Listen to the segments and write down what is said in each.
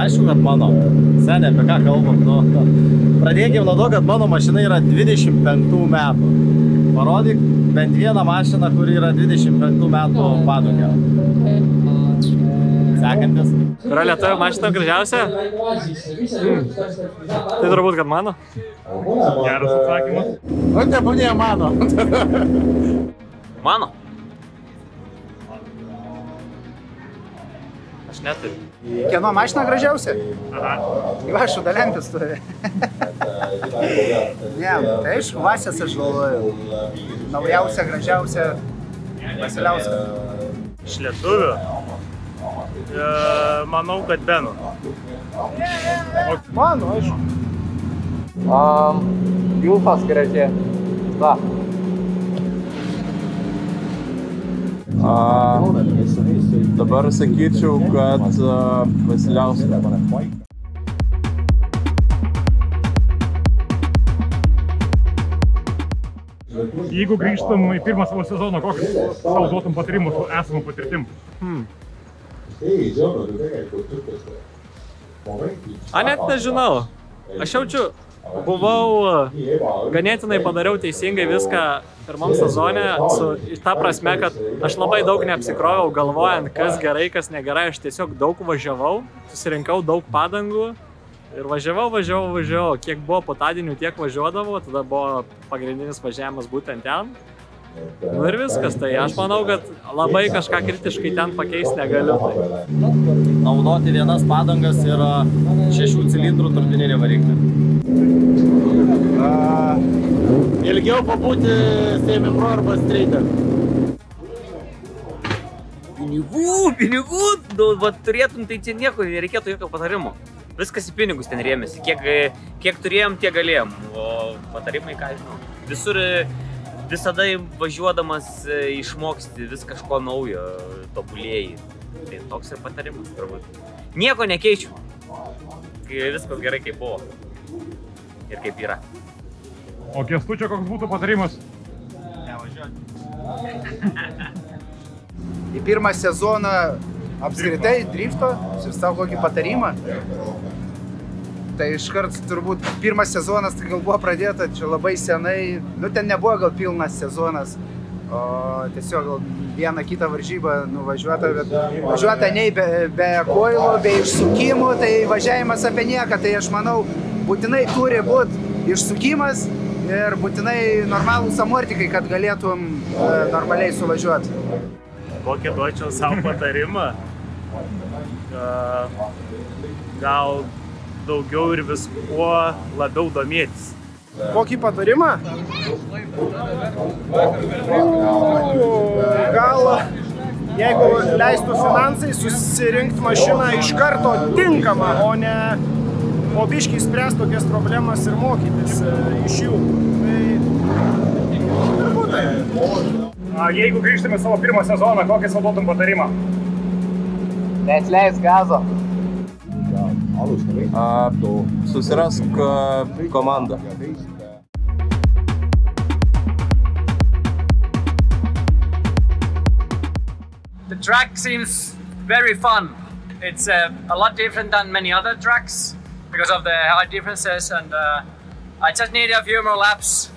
aišku, kad mano. Senė, apie ką kalbam? Nu, pradėkime nuo to, kad mano mašina yra 25 metų. Parodyk bent vieną mašiną, kuri yra 25 metų padugė. Sekantis. Yra lietuvių mašina gražiausia? Tai turbūt, kad mano. Geras atsakymas. O tebūnė mano. Mano? Aš neturiu. Kieno mašina gražiausia? Aha. Ivašų Dalentis turi. Ne, tai aišku, Vasės aš galvoju. Naujausia, gražiausia Vasiliauska. Iš lietuvių? Manau, kad Beno. Mano, aišku. Julfas gražė. Va. Dabar sakyčiau, kad Vasiliauska. Jeigu grįžtum į pirmą savo sezoną, kokius savo duotum patarimus su esamų patirtim? Net nežinau. Aš jaučiu, buvau ganėtinai padariau teisingai viską pirmam sezone, ta prasme, kad aš labai daug neapsikroviau galvojant, kas gerai, kas negerai, aš tiesiog daug važiavau, susirinkau daug padangų ir važiavau, kiek buvo potadienių, tiek važiuodavau, tada buvo pagrindinis važiavimas būtent ten. Nu ir viskas, tai aš manau, kad labai kažką kritiškai ten pakeisti negaliu. Tai. Naudoti vienas padangas ir 6 cilindrų turbininį variklį. Ilgiau pabūti Semi-Pro arba Streeter. Pinigų, va turėtum, tai čia nieko, nereikėtų jokio patarimo. Viskas į pinigus ten rėmėsi, kiek turėjom, tiek galėjom, o patarimai, ką žinau. Visur visada važiuodamas išmoksti vis kažko naujo, tobulėjai. Tai toks ir patarimas, turbūt. Nieko nekeičiu, viskas gerai kaip buvo ir kaip yra. O Kęstučio koks būtų patarimas? Į pirmą sezoną apskritai drifto, ir savo kokį patarimą. Tai iškart turbūt pirmas sezonas, tai gal buvo pradėta čia labai senai, nu ten nebuvo gal pilnas sezonas, o tiesiog gal vieną kitą varžybą nuvažiuota, bet važiuota nei be koilo, be išsukimų, tai važiavimas apie nieką, tai aš manau, būtinai turi būti išsukimas ir būtinai normalūs amortikai, kad galėtum normaliai suvažiuoti. Kokį duočiau savo patarimą? Gal daugiau ir viskuo labiau domėtis. Kokį patarimą? Gal, jeigu leistų finansai, susirinkti mašiną iš karto tinkamą, o biškai spręs tokias problemas ir mokytis iš jų. Jeigu grįžtume savo pirmą sezoną, kokį savo duotum patarimą? Neatleis gazo. Susirask komandą. The track seems very fun. It's a lot different than many other tracks because of the height differences, and I just need a few more laps.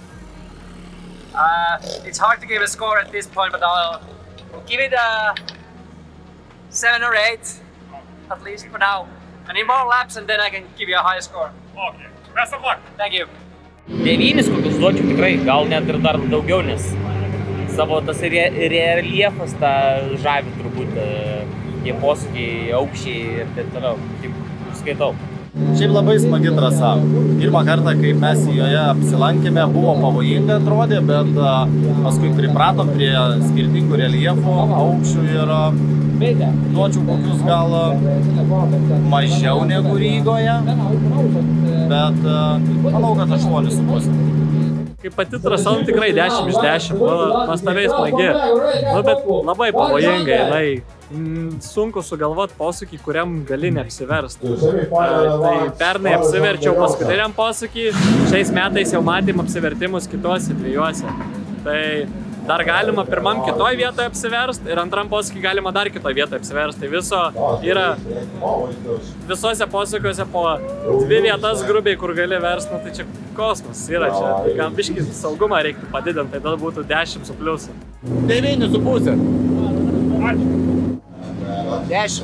It's hard to give a score at this point, but I'll give it a 7 or 8 at least for now. I need more laps and then I can give you a high score. Okay. Best of luck. Thank you. 9 kokius duočiau tikrai, gal net ir dar daugiau, nes savo tas reljefas tą žavi turbūt, tie posūkiai, aukščiai ir taip toliau, kaip skaitau. Šiaip labai smagi trasa. Pirmą kartą, kai mes joje apsilankėme, buvo pavojinga atrodė, bet paskui pripratom prie skirtingų reljefų, aukščių ir duočiau kokius gal mažiau negu Rygoje, bet manau, kad 8,5. Kaip pati trasa, tikrai 10 iš 10, nuostabiai smagi, bet labai pavojingai, sunku sugalvoti posūkį, kuriam gali neapsiversti. Tai pernai apsiverčiau paskutiniam posūkį, šiais metais jau matėm apsivertimus kituose dviejuose. Tai dar galima pirmam kitoj vietoje apsiverst ir antram posūkį galima dar kitoj vietoje apsiverst. Tai viso yra visose posūkiuose po 2 vietas grubiai, kur gali verst, nu tai čia kosmos yra čia. Gal biškį saugumą reiktų padidinti, tai tada būtų 10 su pliusu. 9,5. 10.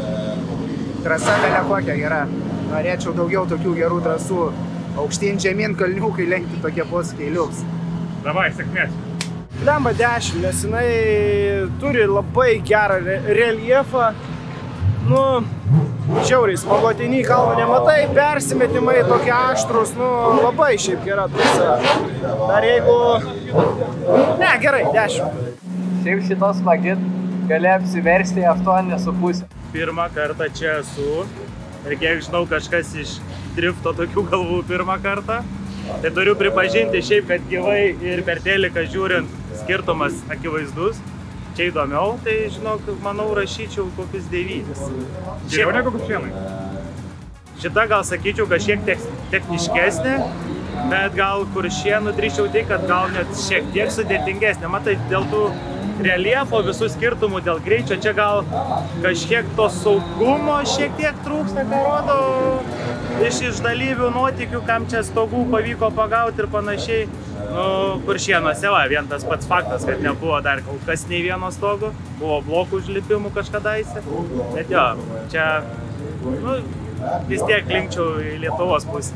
Trasa belia kokia gera. Norėčiau daugiau tokių gerų trasų. Aukštyn žemyn kalniukai lenkti tokie posūkiai liuks. Davai, sėkmės. Lemba 10, nes jinai turi labai gerą reljefą. Nu, žiauriai smagu, ateini į kalną nematai, persimetimai tokie aštrus, nu, labai šiaip gera trasa. Dar jeigu... Ne, gerai, 10. Šiaip šitos smagit gali apsiversti 8,5. Pirmą kartą čia esu ir kiek žinau, kažkas iš drifto tokių galvų pirmą kartą. Tai turiu pripažinti šiaip, kad gyvai ir per teliką žiūrint skirtumas akivaizdus. Čia įdomiau, tai žinok, manau, rašyčiau kokius 9. Geriau negu Kuršėnai? Šita gal sakyčiau, kad šiek tiek techniškesnė, bet gal Kuršėnų drįsčiau tai, kad gal net šiek tiek sudėtingesnė. Matai, dėl tų reljefo visų skirtumų, dėl greičio, čia gal kažkiek to saugumo šiek tiek trūksta, ką rodo iš dalyvių nuotykių, kam čia stogų pavyko pagauti ir panašiai. Nu, Kuršėnuose va, vien tas pats faktas, kad nebuvo dar kol kas nei vieno stogo, buvo blokų užlipimų kažkadaise, bet jo, čia, nu, vis tiek linkčiau į Lietuvos pusę.